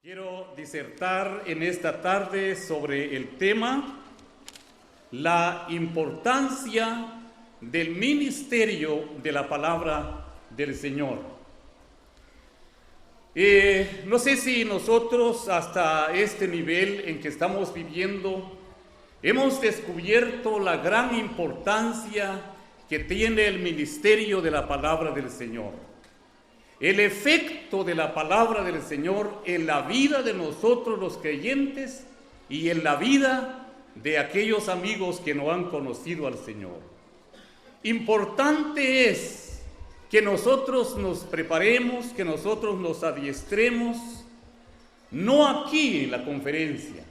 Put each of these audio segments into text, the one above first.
Quiero disertar en esta tarde sobre el tema la importancia del ministerio de la palabra del Señor. No sé si nosotros hasta este nivel en que estamos viviendo hemos descubierto la gran importancia que tiene el ministerio de la palabra del Señor. El efecto de la palabra del Señor en la vida de nosotros los creyentes y en la vida de aquellos amigos que no han conocido al Señor. Importante es que nosotros nos preparemos, que nosotros nos adiestremos, no aquí en la conferencia,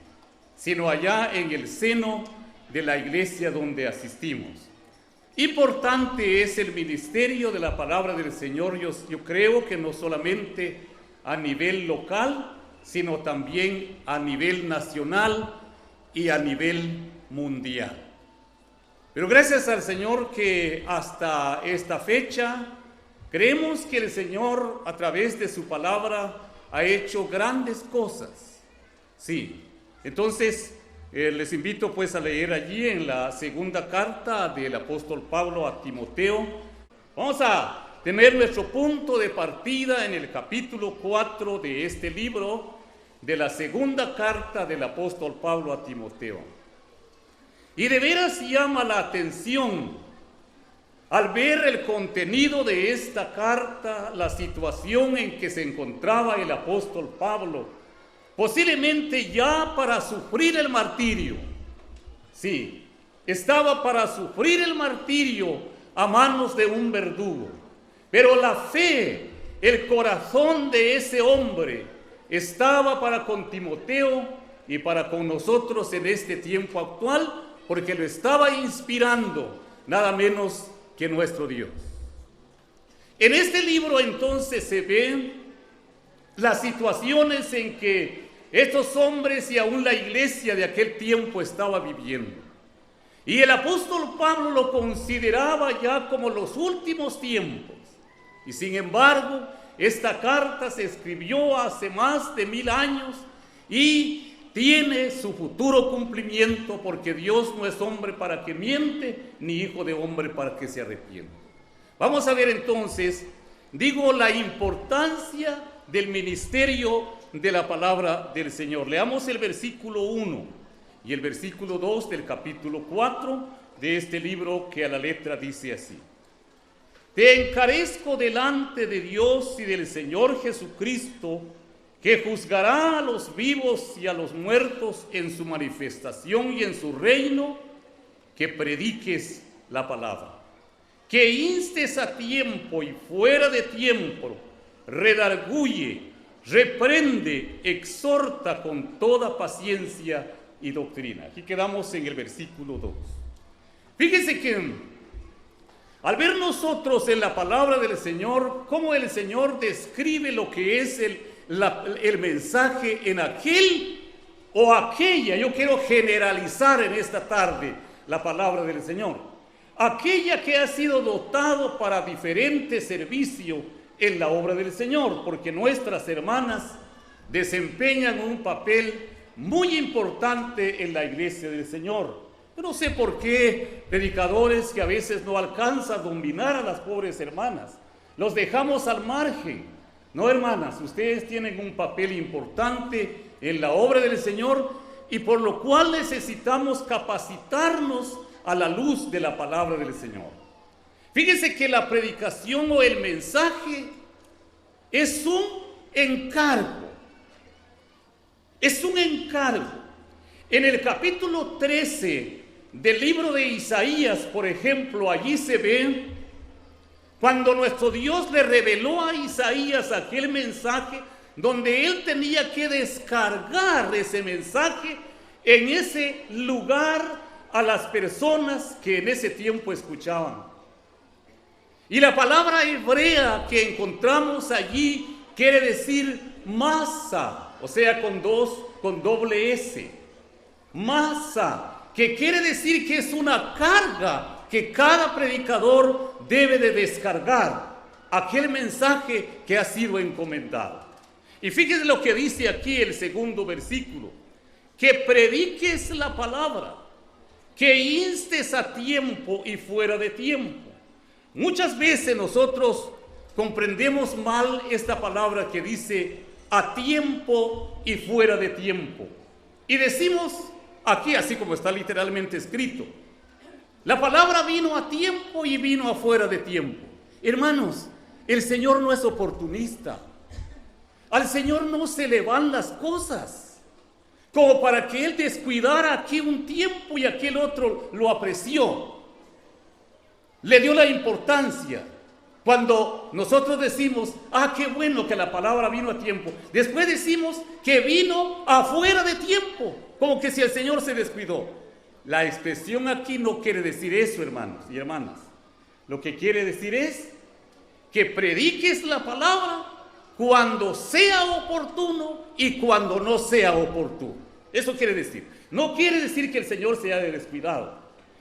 sino allá en el seno de la iglesia donde asistimos. Importante es el ministerio de la palabra del Señor, yo creo que no solamente a nivel local, sino también a nivel nacional y a nivel mundial. Pero gracias al Señor que hasta esta fecha creemos que el Señor a través de su palabra ha hecho grandes cosas. Sí, entonces les invito pues a leer allí en la segunda carta del apóstol Pablo a Timoteo. Vamos a tener nuestro punto de partida en el capítulo 4 de este libro de la segunda carta del apóstol Pablo a Timoteo. Y de veras llama la atención al ver el contenido de esta carta, la situación en que se encontraba el apóstol Pablo, posiblemente ya para sufrir el martirio. Sí, estaba para sufrir el martirio a manos de un verdugo. Pero la fe, el corazón de ese hombre estaba para con Timoteo y para con nosotros en este tiempo actual, porque lo estaba inspirando nada menos que nuestro Dios. En este libro entonces se ven las situaciones en que estos hombres y aún la iglesia de aquel tiempo estaba viviendo. Y el apóstol Pablo lo consideraba ya como los últimos tiempos. Y sin embargo, esta carta se escribió hace más de 1000 años y tiene su futuro cumplimiento, porque Dios no es hombre para que miente, ni hijo de hombre para que se arrepienta. Vamos a ver entonces, la importancia del ministerio de la palabra del Señor. Leamos el versículo 1 y el versículo 2 del capítulo 4 de este libro, que a la letra dice así: Te encarezco delante de Dios y del Señor Jesucristo, que juzgará a los vivos y a los muertos en su manifestación y en su reino, que prediques la palabra, que instes a tiempo y fuera de tiempo, redarguye, reprende, exhorta con toda paciencia y doctrina. Aquí quedamos en el versículo 2. Fíjense que al ver nosotros en la palabra del Señor, cómo el Señor describe lo que es el mensaje en aquel o aquella, yo quiero generalizar en esta tarde la palabra del Señor, aquella que ha sido dotado para diferente servicio en la obra del Señor, porque nuestras hermanas desempeñan un papel muy importante en la iglesia del Señor. Yo no sé por qué predicadores que a veces no alcanzan a dominar a las pobres hermanas, los dejamos al margen. No, hermanas, ustedes tienen un papel importante en la obra del Señor, y por lo cual necesitamos capacitarnos a la luz de la palabra del Señor. Fíjese que la predicación o el mensaje es un encargo. Es un encargo. En el capítulo 13 del libro de Isaías, por ejemplo, allí se ve cuando nuestro Dios le reveló a Isaías aquel mensaje, donde él tenía que descargar ese mensaje en ese lugar a las personas que en ese tiempo escuchaban. Y la palabra hebrea que encontramos allí quiere decir masa, o sea, con doble S. Masa, que quiere decir que es una carga que cada predicador debe de descargar, aquel mensaje que ha sido encomendado. Y fíjense lo que dice aquí el segundo versículo: que prediques la palabra, que instes a tiempo y fuera de tiempo. Muchas veces nosotros comprendemos mal esta palabra que dice a tiempo y fuera de tiempo. Y decimos aquí, así como está literalmente escrito, la palabra vino a tiempo y vino a fuera de tiempo. Hermanos, el Señor no es oportunista. Al Señor no se le van las cosas como para que Él descuidara aquí un tiempo y aquel otro lo apreció, le dio la importancia. Cuando nosotros decimos, qué bueno que la palabra vino a tiempo, después decimos que vino afuera de tiempo, como que si el Señor se descuidó. La expresión aquí no quiere decir eso, hermanos y hermanas. Lo que quiere decir es que prediques la palabra cuando sea oportuno y cuando no sea oportuno. Eso quiere decir. No quiere decir que el Señor se haya descuidado.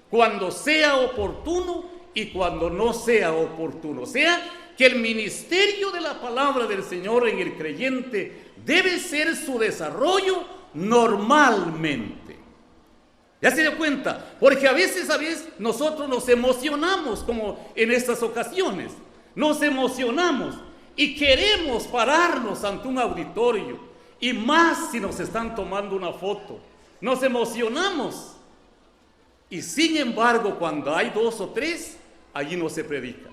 Cuando sea oportuno y cuando no sea oportuno. O sea, que el ministerio de la palabra del Señor en el creyente debe ser su desarrollo normalmente. ¿Ya se dio cuenta? Porque a veces nosotros nos emocionamos, como en estas ocasiones. Nos emocionamos y queremos pararnos ante un auditorio, y más si nos están tomando una foto. Nos emocionamos, y sin embargo, cuando hay 2 o 3, allí no se predica.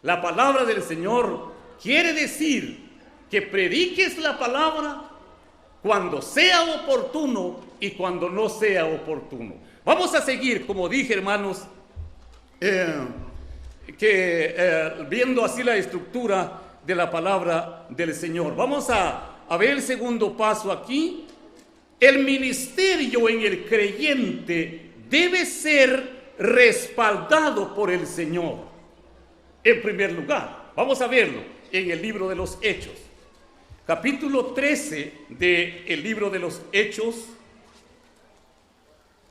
La palabra del Señor quiere decir que prediques la palabra cuando sea oportuno y cuando no sea oportuno. Vamos a seguir, como dije, hermanos, viendo así la estructura de la palabra del Señor. Vamos a ver el segundo paso aquí. El ministerio en el creyente debe ser respaldado por el Señor. En primer lugar, vamos a verlo en el libro de los Hechos, capítulo 13 del libro de los Hechos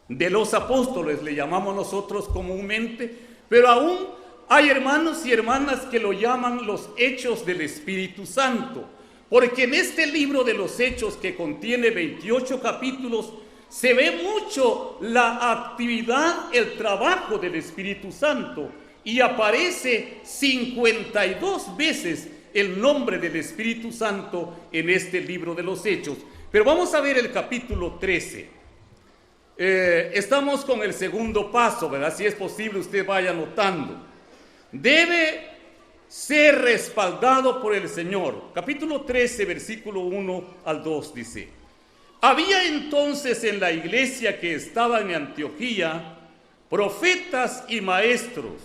de los apóstoles, le llamamos nosotros comúnmente, pero aún hay hermanos y hermanas que lo llaman los Hechos del Espíritu Santo, porque en este libro de los Hechos, que contiene 28 capítulos, se ve mucho la actividad, el trabajo del Espíritu Santo, y aparece 52 veces el nombre del Espíritu Santo en este libro de los Hechos. Pero vamos a ver el capítulo 13. Estamos con el segundo paso, ¿verdad? Si es posible, usted vaya anotando. Debe ser respaldado por el Señor. Capítulo 13, versículo 1 al 2 dice: había entonces en la iglesia que estaba en Antioquía profetas y maestros: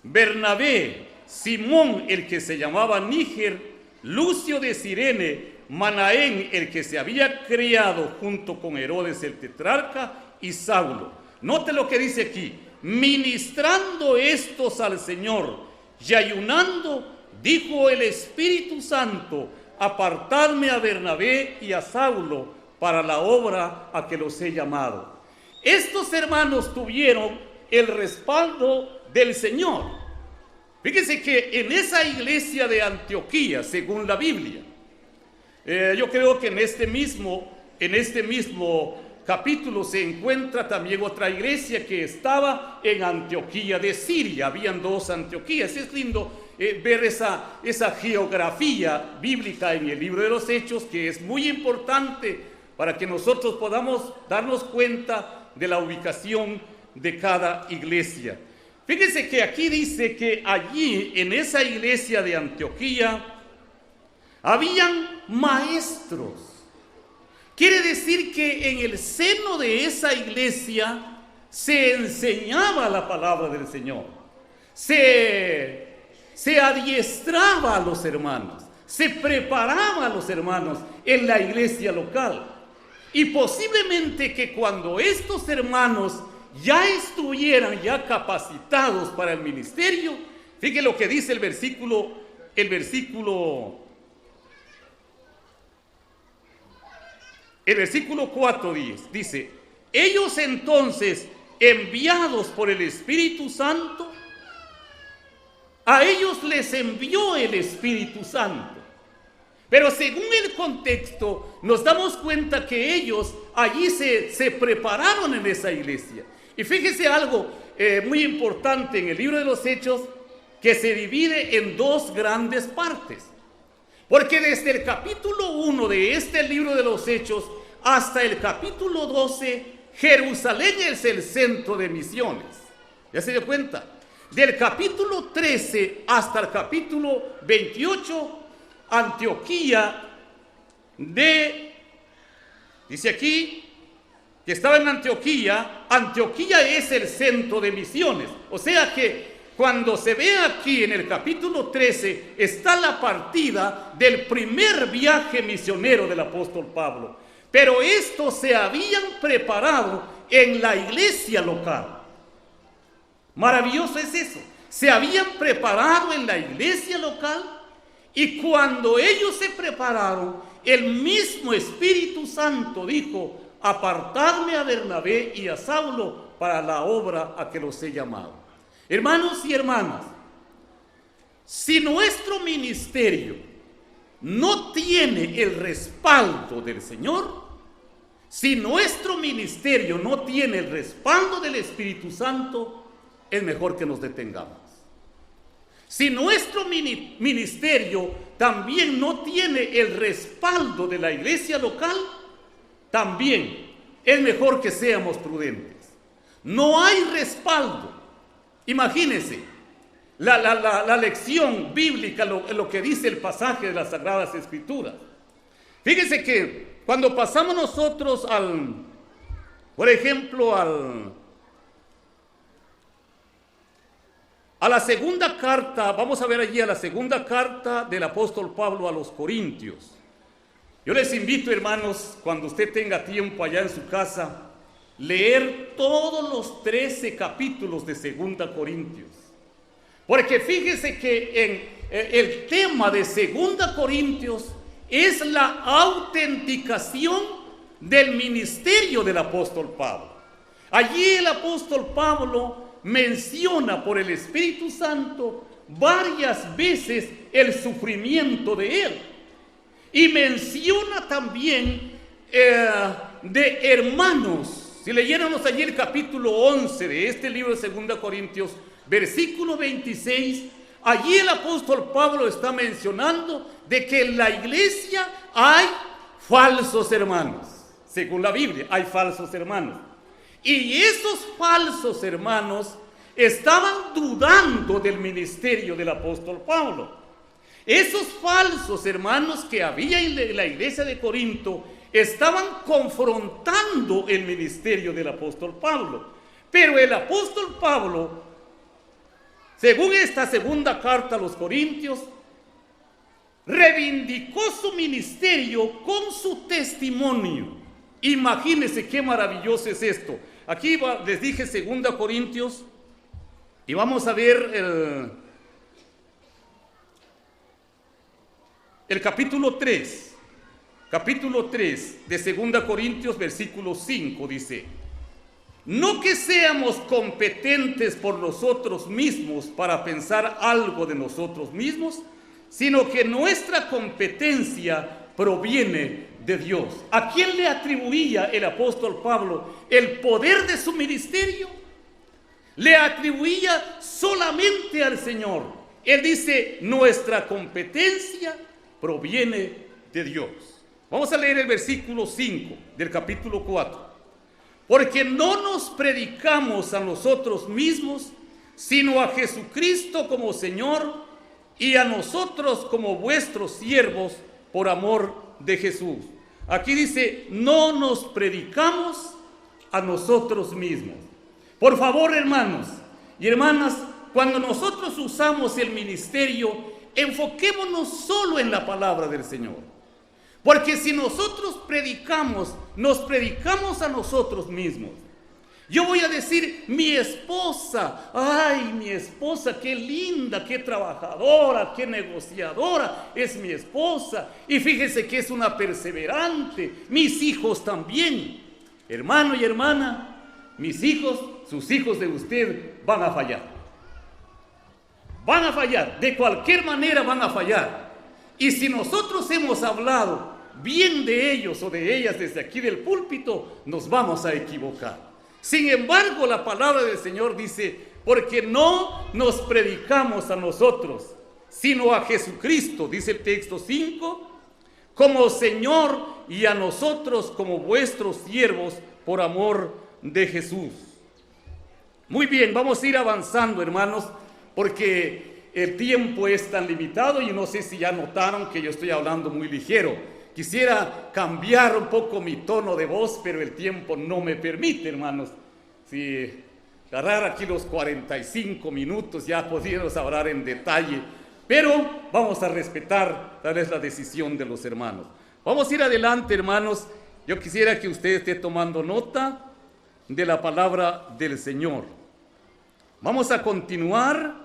Bernabé, Simón el que se llamaba Níger, Lucio de Cirene, Manaén el que se había criado junto con Herodes el tetrarca, y Saulo. Note lo que dice aquí: ministrando estos al Señor y ayunando, dijo el Espíritu Santo: apartadme a Bernabé y a Saulo para la obra a que los he llamado. Estos hermanos tuvieron el respaldo del Señor. Fíjense que en esa iglesia de Antioquía, según la Biblia, yo creo que en este mismo capítulo se encuentra también otra iglesia que estaba en Antioquía de Siria. Habían 2 Antioquías. Es lindo ver esa geografía bíblica en el libro de los Hechos, que es muy importante para que nosotros podamos darnos cuenta de la ubicación de cada iglesia. Fíjense que aquí dice que allí, en esa iglesia de Antioquía, habían maestros. Quiere decir que en el seno de esa iglesia se enseñaba la palabra del Señor. Se adiestraba a los hermanos, se preparaba a los hermanos en la iglesia local. Y posiblemente que cuando estos hermanos ya estuvieran capacitados para el ministerio, fíjense lo que dice el versículo 4 dice: ellos entonces, enviados por el Espíritu Santo, a ellos les envió el Espíritu Santo. Pero según el contexto, nos damos cuenta que ellos allí se prepararon en esa iglesia. Y fíjese algo muy importante en el libro de los Hechos, que se divide en dos grandes partes. Porque desde el capítulo 1 de este libro de los Hechos hasta el capítulo 12, Jerusalén es el centro de misiones. ¿Ya se dio cuenta? Del capítulo 13 hasta el capítulo 28, Antioquía dice aquí que estaba en Antioquía. Antioquía es el centro de misiones. O sea que cuando se ve aquí en el capítulo 13 está la partida del primer viaje misionero del apóstol Pablo. Pero estos se habían preparado en la iglesia local. Maravilloso es eso. Se habían preparado en la iglesia local. Y cuando ellos se prepararon, el mismo Espíritu Santo dijo: apartadme a Bernabé y a Saulo para la obra a que los he llamado. Hermanos y hermanas, si nuestro ministerio no tiene el respaldo del Señor, si nuestro ministerio no tiene el respaldo del Espíritu Santo, es mejor que nos detengamos. Si nuestro ministerio también no tiene el respaldo de la iglesia local, también es mejor que seamos prudentes. No hay respaldo. Imagínense la lección bíblica, lo que dice el pasaje de las Sagradas Escrituras. Fíjense que cuando pasamos nosotros por ejemplo, a la segunda carta, vamos a ver allí a la segunda carta del apóstol Pablo a los Corintios. Yo les invito, hermanos, cuando usted tenga tiempo allá en su casa, leer todos los 13 capítulos de Segunda Corintios. Porque fíjese que el tema de Segunda Corintios es la autenticación del ministerio del apóstol Pablo. Allí el apóstol Pablo menciona por el Espíritu Santo varias veces el sufrimiento de él. Y menciona también de hermanos. Si leyéramos allí el capítulo 11 de este libro de 2 Corintios, versículo 26, allí el apóstol Pablo está mencionando de que en la iglesia hay falsos hermanos. Según la Biblia, hay falsos hermanos. Y esos falsos hermanos estaban dudando del ministerio del apóstol Pablo. Esos falsos hermanos que había en la iglesia de Corinto estaban confrontando el ministerio del apóstol Pablo. Pero el apóstol Pablo, según esta segunda carta a los Corintios, reivindicó su ministerio con su testimonio. Imagínense qué maravilloso es esto. Aquí les dije 2 Corintios y vamos a ver el capítulo 3. Capítulo 3 de 2 Corintios, versículo 5 dice: no que seamos competentes por nosotros mismos para pensar algo de nosotros mismos, sino que nuestra competencia proviene de Dios. ¿A quién le atribuía el apóstol Pablo el poder de su ministerio? Le atribuía solamente al Señor. Él dice: nuestra competencia proviene de Dios. Vamos a leer el versículo 5 del capítulo 4. Porque no nos predicamos a nosotros mismos, sino a Jesucristo como Señor y a nosotros como vuestros siervos por amor de Jesús. Aquí dice: no nos predicamos a nosotros mismos. Por favor, hermanos y hermanas, cuando nosotros usamos el ministerio, enfoquémonos solo en la palabra del Señor. Porque si nosotros predicamos, nos predicamos a nosotros mismos. Yo voy a decir: mi esposa, ay, mi esposa, qué linda, qué trabajadora, qué negociadora es mi esposa. Y fíjese que es una perseverante. Mis hijos también. Hermano y hermana, mis hijos, sus hijos de usted van a fallar. Van a fallar, de cualquier manera van a fallar. Y si nosotros hemos hablado bien de ellos o de ellas desde aquí del púlpito, nos vamos a equivocar. Sin embargo, la palabra del Señor dice, porque no nos predicamos a nosotros, sino a Jesucristo, dice el texto 5, como Señor, y a nosotros como vuestros siervos por amor de Jesús. Muy bien, vamos a ir avanzando, hermanos, porque el tiempo es tan limitado y no sé si ya notaron que yo estoy hablando muy ligero. Quisiera cambiar un poco mi tono de voz, pero el tiempo no me permite, hermanos. Si agarrar aquí los 45 minutos ya podríamos hablar en detalle, pero vamos a respetar tal vez la decisión de los hermanos. Vamos a ir adelante, hermanos. Yo quisiera que usted esté tomando nota de la palabra del Señor. Vamos a continuar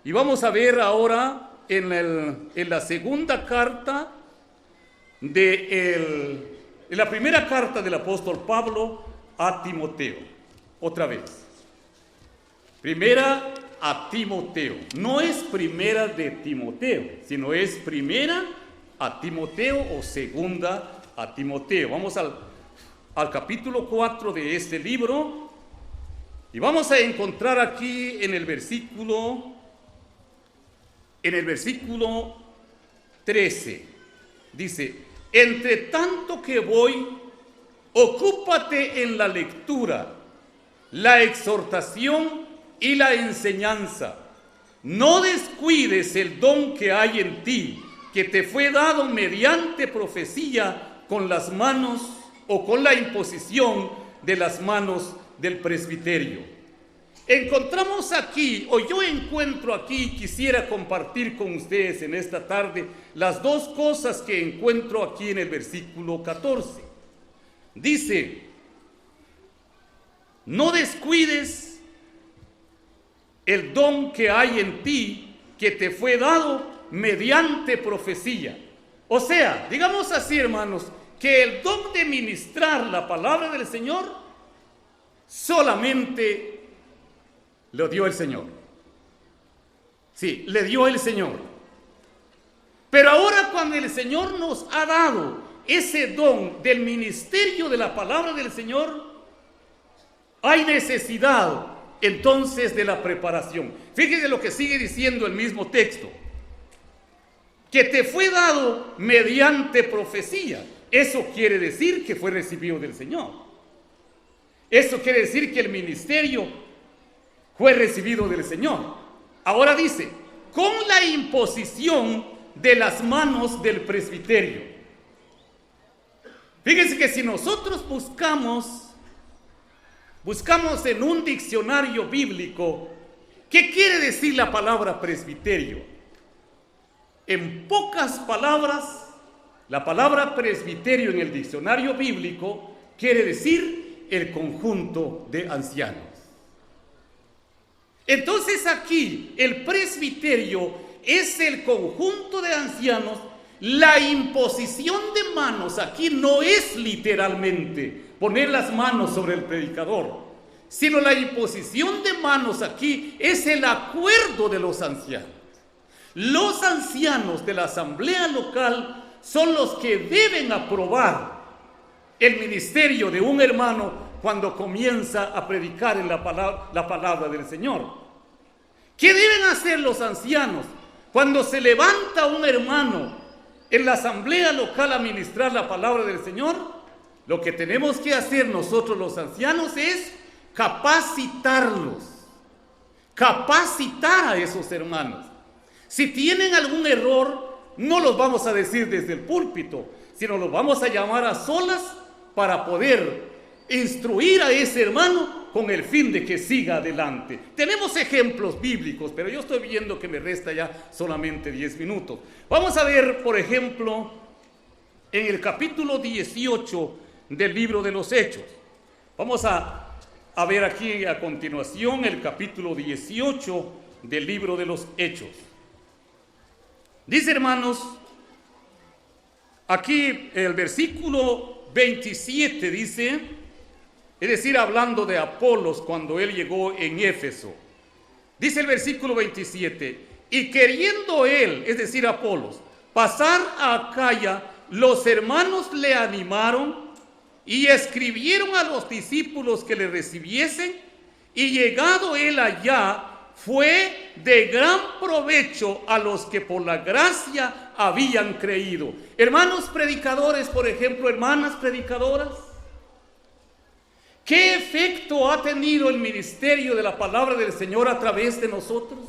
y vamos a ver ahora en la segunda carta en la primera carta del apóstol Pablo a Timoteo. Otra vez. Primera a Timoteo. No es primera de Timoteo, sino es primera a Timoteo o segunda a Timoteo. Vamos al capítulo 4 de este libro y vamos a encontrar aquí en el versículo 13. Dice: entre tanto que voy, ocúpate en la lectura, la exhortación y la enseñanza. No descuides el don que hay en ti, que te fue dado mediante profecía con las manos o con la imposición de las manos del presbiterio. Encontramos aquí, o yo encuentro aquí, quisiera compartir con ustedes en esta tarde las dos cosas que encuentro aquí en el versículo 14. Dice: no descuides el don que hay en ti, que te fue dado mediante profecía. O sea, digamos así, hermanos, que el don de ministrar la palabra del Señor solamente lo dio el Señor. Sí, le dio el Señor. Pero ahora, cuando el Señor nos ha dado ese don del ministerio de la palabra del Señor, hay necesidad entonces de la preparación. Fíjese lo que sigue diciendo el mismo texto: que te fue dado mediante profecía. Eso quiere decir que fue recibido del Señor. Eso quiere decir que el ministerio fue recibido del Señor. Ahora dice: con la imposición de las manos del presbiterio. Fíjense que si nosotros buscamos en un diccionario bíblico, ¿qué quiere decir la palabra presbiterio? En pocas palabras, la palabra presbiterio en el diccionario bíblico quiere decir el conjunto de ancianos. Entonces aquí el presbiterio es el conjunto de ancianos. La imposición de manos aquí no es literalmente poner las manos sobre el predicador, sino la imposición de manos aquí es el acuerdo de los ancianos. Los ancianos de la asamblea local son los que deben aprobar el ministerio de un hermano cuando comienza a predicar en la palabra del Señor. ¿Qué deben hacer los ancianos cuando se levanta un hermano en la asamblea local a ministrar la palabra del Señor? Lo que tenemos que hacer nosotros los ancianos es capacitarlos, capacitar a esos hermanos. Si tienen algún error, no los vamos a decir desde el púlpito, sino los vamos a llamar a solas para poder instruir a ese hermano con el fin de que siga adelante. Tenemos ejemplos bíblicos, pero yo estoy viendo que me resta ya solamente 10 minutos. Vamos a ver, por ejemplo, en el capítulo 18 del libro de los Hechos. Vamos a ver aquí a continuación el capítulo 18 del libro de los Hechos. Dice, hermanos, aquí el versículo 27 dice, es decir, hablando de Apolos cuando él llegó en Éfeso. Dice el versículo 27, y queriendo él, es decir, Apolos, pasar a Acaya, los hermanos le animaron y escribieron a los discípulos que le recibiesen, y llegado él allá, fue de gran provecho a los que por la gracia habían creído. Hermanos predicadores, por ejemplo, hermanas predicadoras, ¿qué efecto ha tenido el ministerio de la palabra del Señor a través de nosotros?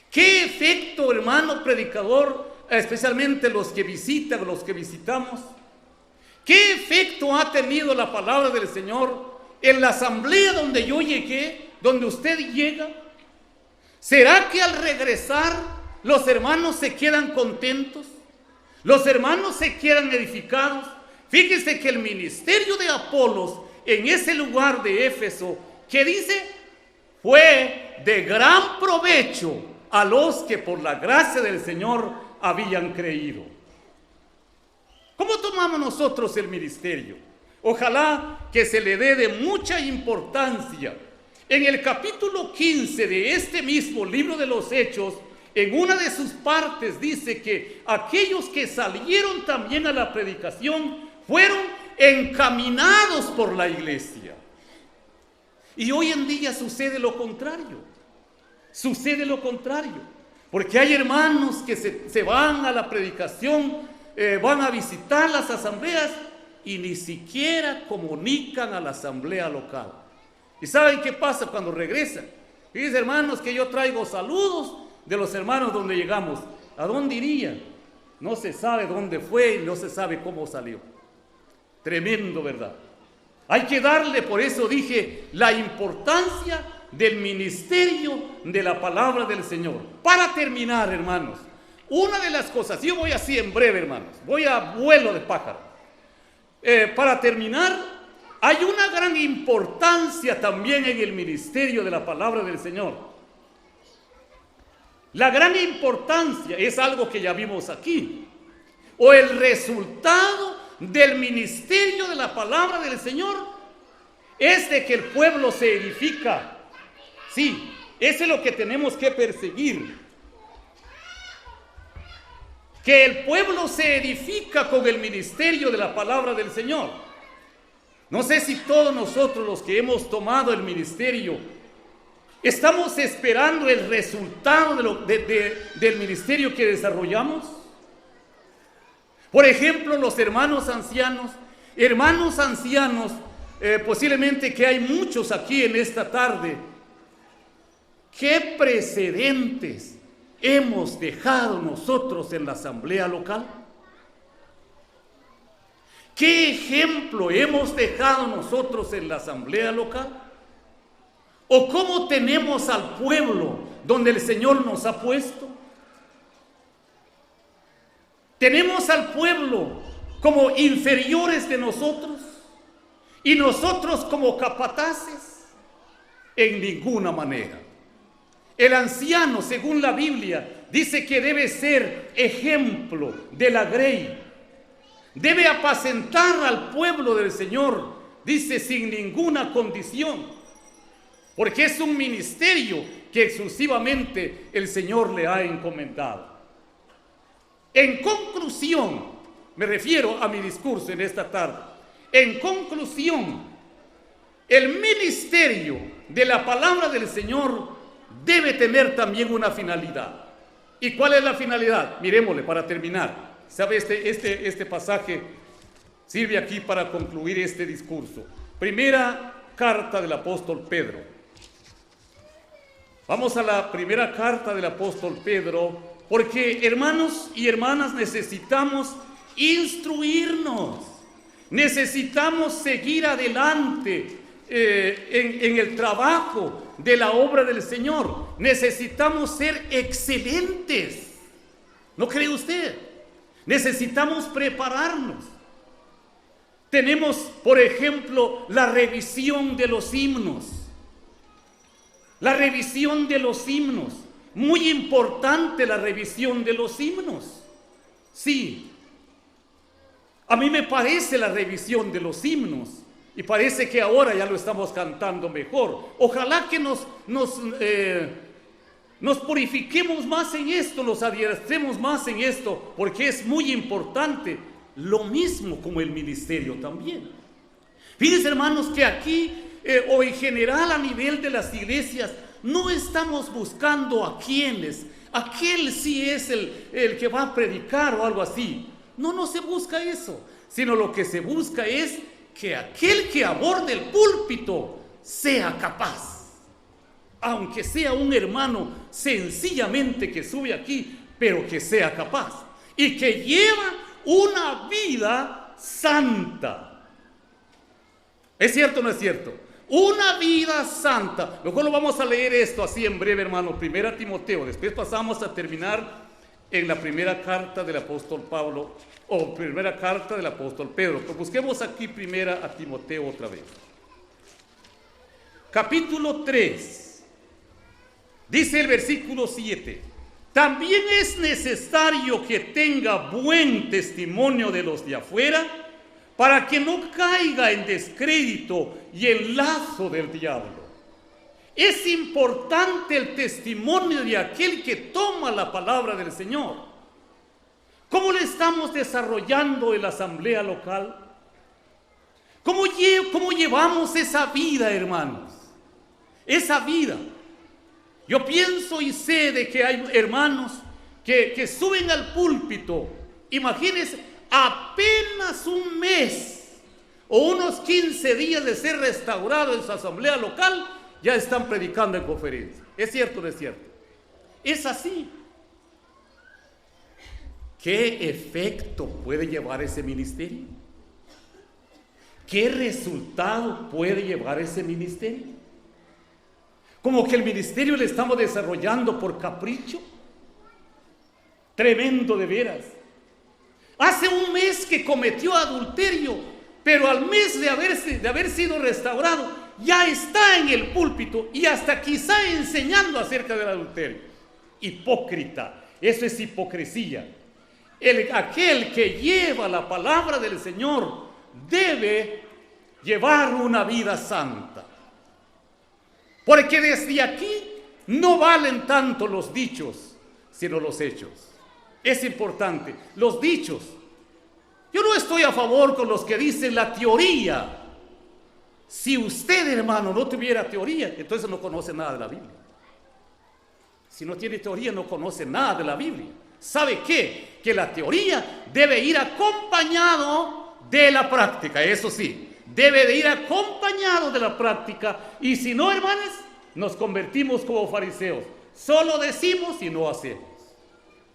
¿Qué efecto, hermano predicador, especialmente los que visitan, los que visitamos? ¿Qué efecto ha tenido la palabra del Señor en la asamblea donde yo llegué, donde usted llega? ¿Será que al regresar los hermanos se quedan contentos? ¿Los hermanos se quedan edificados? Fíjese que el ministerio de Apolos en ese lugar de Éfeso, ¿qué dice? Fue de gran provecho a los que por la gracia del Señor habían creído. ¿Cómo tomamos nosotros el ministerio? Ojalá que se le dé de mucha importancia. En el capítulo 15 de este mismo libro de los Hechos, en una de sus partes dice que aquellos que salieron también a la predicación fueron encaminados por la iglesia. Y hoy en día sucede lo contrario. Sucede lo contrario. Porque hay hermanos que se van a la predicación, van a visitar las asambleas y ni siquiera comunican a la asamblea local. ¿Y saben qué pasa cuando regresan? Dice, hermanos, que yo traigo saludos de los hermanos donde llegamos. ¿A dónde irían? No se sabe dónde fue y no se sabe cómo salió. Tremendo, ¿verdad? Hay que darle, por eso dije, la importancia del ministerio de la palabra del Señor. Para terminar, hermanos, una de las cosas, yo voy así en breve, hermanos, voy a vuelo de pájaro. Para terminar, hay una gran importancia también en el ministerio de la palabra del Señor. La gran importancia es algo que ya vimos aquí, o el resultado del ministerio de la palabra del Señor es de que el pueblo se edifica. Sí, eso es lo que tenemos que perseguir. Que el pueblo se edifica con el ministerio de la palabra del Señor. No sé si todos nosotros los que hemos tomado el ministerio estamos esperando el resultado del ministerio que desarrollamos. Por ejemplo, los hermanos ancianos, posiblemente que hay muchos aquí en esta tarde. ¿Qué precedentes hemos dejado nosotros en la asamblea local? ¿Qué ejemplo hemos dejado nosotros en la asamblea local? ¿O cómo tenemos al pueblo donde el Señor nos ha puesto? ¿Tenemos al pueblo como inferiores de nosotros y nosotros como capataces? En ninguna manera. El anciano, según la Biblia, dice que debe ser ejemplo de la grey. Debe apacentar al pueblo del Señor, dice, sin ninguna condición, porque es un ministerio que exclusivamente el Señor le ha encomendado. En conclusión, me refiero a mi discurso en esta tarde. En conclusión, el ministerio de la palabra del Señor debe tener también una finalidad. ¿Y cuál es la finalidad? Miremosle para terminar. ¿Sabe? Este pasaje sirve aquí para concluir este discurso. Primera carta del apóstol Pedro. Vamos a la primera carta del apóstol Pedro, porque hermanos y hermanas necesitamos instruirnos, necesitamos seguir adelante en el trabajo de la obra del Señor. Necesitamos ser excelentes. ¿No cree usted? Necesitamos prepararnos. Tenemos, por ejemplo, la revisión de los himnos. La revisión de los himnos. Muy importante la revisión de los himnos. Sí. A mí me parece la revisión de los himnos. Y parece que ahora ya lo estamos cantando mejor. Ojalá que nos purifiquemos más en esto, nos adiestremos más en esto, porque es muy importante, lo mismo como el ministerio también. Fíjense, hermanos, que aquí o en general a nivel de las iglesias no estamos buscando a quienes, aquel sí es el que va a predicar o algo así. No se busca eso, sino lo que se busca es que aquel que aborde el púlpito sea capaz. Aunque sea un hermano sencillamente que sube aquí, pero que sea capaz y que lleva una vida santa. ¿Es cierto o no es cierto? Una vida santa. Luego lo vamos a leer esto así en breve, hermano. 1 Timoteo. Después pasamos a terminar en la primera carta del apóstol Pablo, o primera carta del apóstol Pedro. Pero busquemos aquí 1 Timoteo otra vez. Capítulo 3. Dice el versículo 7. También es necesario que tenga buen testimonio de los de afuera, para que no caiga en descrédito y en lazo del diablo. Es importante el testimonio de aquel que toma la palabra del Señor. ¿Cómo le estamos desarrollando en la asamblea local? ¿Cómo llevamos esa vida, hermanos? Esa vida. Yo pienso y sé de que hay hermanos que suben al púlpito, imagínense, apenas un mes o unos 15 días de ser restaurado en su asamblea local, ya están predicando en conferencia. ¿Es cierto o no es cierto? Es así. ¿Qué efecto puede llevar ese ministerio? ¿Qué resultado puede llevar ese ministerio? Como que el ministerio le estamos desarrollando por capricho. Tremendo de veras. Hace un mes que cometió adulterio, pero al mes de haber sido restaurado, ya está en el púlpito y hasta quizá enseñando acerca del adulterio. Hipócrita. Eso es hipocresía. Aquel que lleva la palabra del Señor debe llevar una vida santa. Porque desde aquí no valen tanto los dichos, sino los hechos. Es importante, los dichos. Yo no estoy a favor con los que dicen la teoría. Si usted, hermano, no tuviera teoría, entonces no conoce nada de la Biblia. Si no tiene teoría, no conoce nada de la Biblia. ¿Sabe qué? Que la teoría debe ir acompañado de la práctica, eso sí. Debe de ir acompañado de la práctica. Y si no, hermanos, nos convertimos como fariseos. Solo decimos y no hacemos.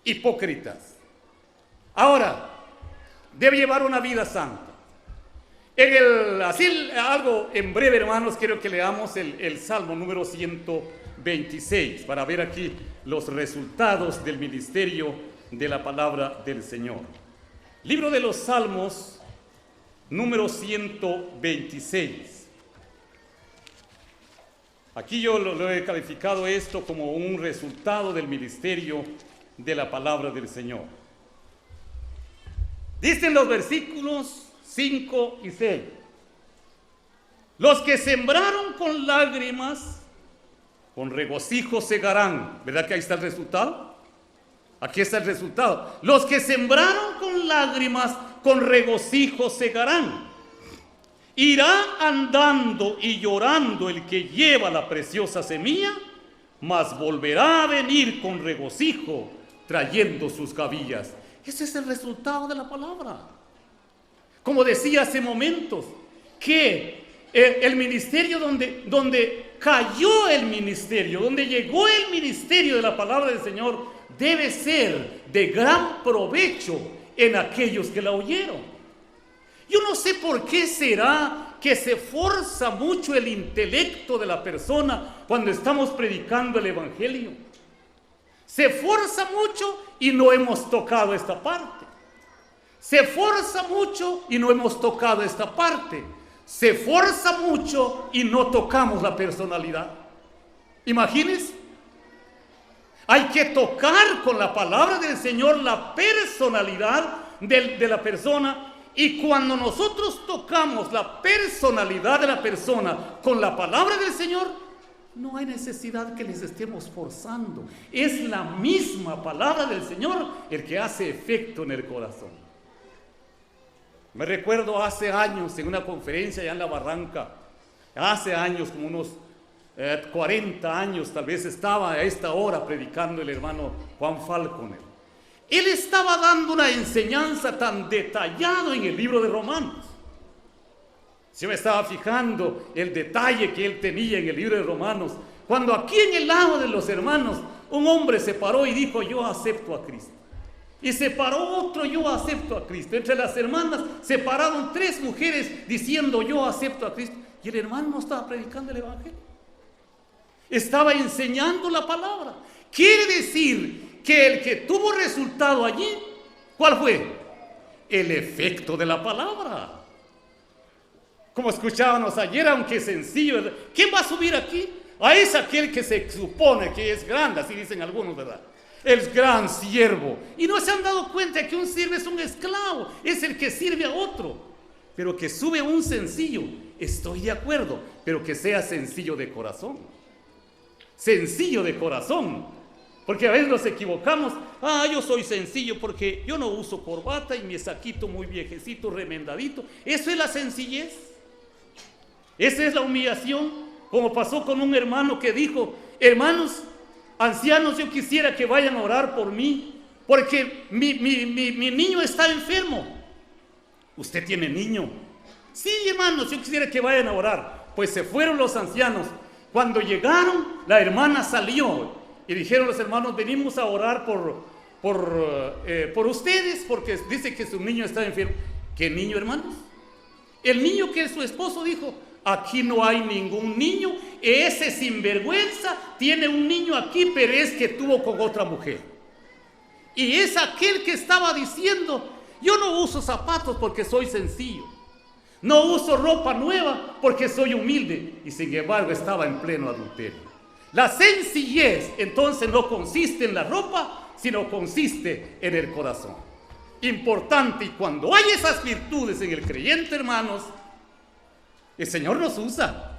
Hipócritas. Ahora, debe llevar una vida santa. Así algo en breve, hermanos, quiero que leamos el Salmo número 126 para ver aquí los resultados del ministerio de la palabra del Señor. Libro de los Salmos, número 126. Aquí yo lo he calificado esto como un resultado del ministerio de la palabra del Señor. Dicen los versículos 5 y 6. Los que sembraron con lágrimas, con regocijo segarán. ¿Verdad que ahí está el resultado? Aquí está el resultado. Los que sembraron con lágrimas, con regocijo segarán. Irá andando y llorando el que lleva la preciosa semilla, mas volverá a venir con regocijo, trayendo sus gavillas. Ese es el resultado de la palabra. Como decía hace momentos, que el ministerio donde cayó el ministerio, donde llegó el ministerio de la palabra del Señor, debe ser de gran provecho en aquellos que la oyeron. Yo no sé por qué será que se forza mucho el intelecto de la persona cuando estamos predicando el Evangelio. Se forza mucho y no hemos tocado esta parte. Se forza mucho y no hemos tocado esta parte. Se forza mucho y no tocamos la personalidad. Imagínense. Hay que tocar con la palabra del Señor la personalidad de la persona. Y cuando nosotros tocamos la personalidad de la persona con la palabra del Señor, No hay necesidad que les estemos forzando. Es la misma palabra del Señor el que hace efecto en el corazón. Me recuerdo hace años en una conferencia allá en La Barranca, hace años, como unos 40 años tal vez, estaba a esta hora predicando el hermano Juan Falconer. Él estaba dando una enseñanza tan detallada en el libro de Romanos. Yo me estaba fijando el detalle que él tenía en el libro de Romanos, cuando aquí en el lado de los hermanos un hombre se paró y dijo: yo acepto a Cristo. Y se paró otro: yo acepto a Cristo. Entre las hermanas se pararon 3 mujeres diciendo: yo acepto a Cristo. Y el hermano no estaba predicando el evangelio, estaba enseñando la palabra. Quiere decir que el que tuvo resultado allí, ¿cuál fue? El efecto de la palabra. Como escuchábamos ayer, aunque sencillo, ¿quién va a subir aquí? Es aquel que se supone que es grande, así dicen algunos, ¿verdad? El gran siervo. Y no se han dado cuenta que un siervo es un esclavo, es el que sirve a otro. Pero que sube un sencillo, estoy de acuerdo, pero que sea sencillo de corazón. Sencillo de corazón. Porque a veces nos equivocamos. Yo soy sencillo porque yo no uso corbata y mi saquito muy viejecito, remendadito. Eso es la sencillez. Esa es la humillación, como pasó con un hermano que dijo: hermanos, ancianos, yo quisiera que vayan a orar por mí, porque mi niño está enfermo. ¿Usted tiene niño? Sí, hermanos, yo quisiera que vayan a orar. Pues se fueron los ancianos. Cuando llegaron, la hermana salió y dijeron los hermanos: venimos a orar por ustedes, porque dice que su niño está enfermo. ¿Qué niño, hermanos? El niño que su esposo dijo: aquí no hay ningún niño, ese sinvergüenza tiene un niño aquí, pero es que tuvo con otra mujer. Y es aquel que estaba diciendo: yo no uso zapatos porque soy sencillo, no uso ropa nueva porque soy humilde, y sin embargo estaba en pleno adulterio. La sencillez entonces no consiste en la ropa, sino consiste en el corazón. Importante, y cuando hay esas virtudes en el creyente, hermanos, el Señor nos usa,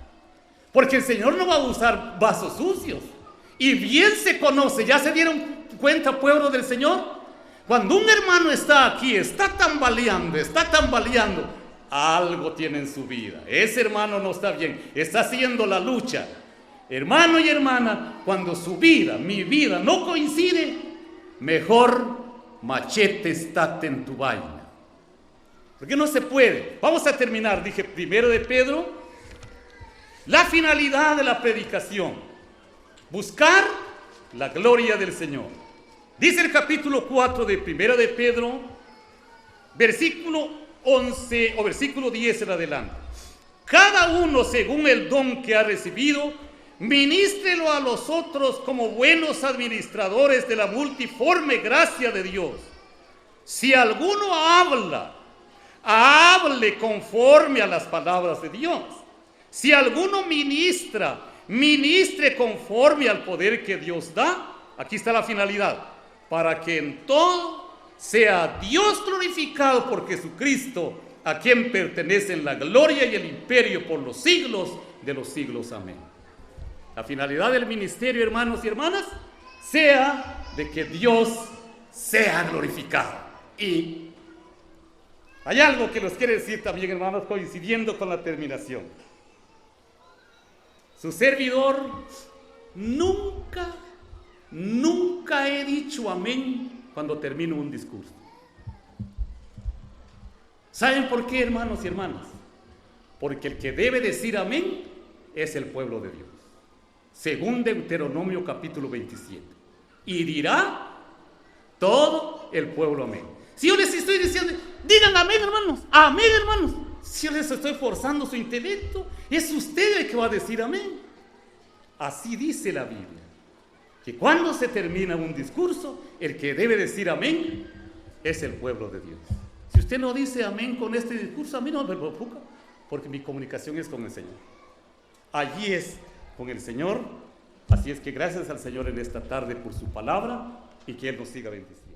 porque el Señor no va a usar vasos sucios. Y bien se conoce, ¿ya se dieron cuenta, pueblo del Señor? Cuando un hermano está aquí, está tambaleando, algo tiene en su vida. Ese hermano no está bien, está haciendo la lucha. Hermano y hermana, cuando su vida, mi vida, no coincide, mejor machete estate en tu vaina. Porque no se puede. Vamos a terminar, dije, primero de Pedro, la finalidad de la predicación: buscar la gloria del Señor. Dice el capítulo 4 de primero de Pedro, versículo 11 o versículo 10 en adelante: cada uno según el don que ha recibido, ministrelo a los otros como buenos administradores de la multiforme gracia de Dios. Si alguno habla, hable conforme a las palabras de Dios. Si alguno ministra, ministre conforme al poder que Dios da. Aquí está la finalidad: para que en todo sea Dios glorificado por Jesucristo, a quien pertenecen la gloria y el imperio por los siglos de los siglos. Amén. La finalidad del ministerio, hermanos y hermanas, sea de que Dios sea glorificado. Y hay algo que les quiere decir también, hermanos, coincidiendo con la terminación. Su servidor nunca he dicho amén cuando termino un discurso. ¿Saben por qué, hermanos y hermanas? Porque el que debe decir amén es el pueblo de Dios, según Deuteronomio capítulo 27. Y dirá todo el pueblo amén. Si yo les estoy diciendo, digan amén, hermanos, amén, hermanos. Si yo les estoy forzando su intelecto, es usted el que va a decir amén. Así dice la Biblia, que cuando se termina un discurso, el que debe decir amén es el pueblo de Dios. Si usted no dice amén con este discurso, a mí no me preocupa, porque mi comunicación es con el Señor. Allí es con el Señor. Así es que gracias al Señor en esta tarde por su palabra, y que Él nos siga bendiciendo.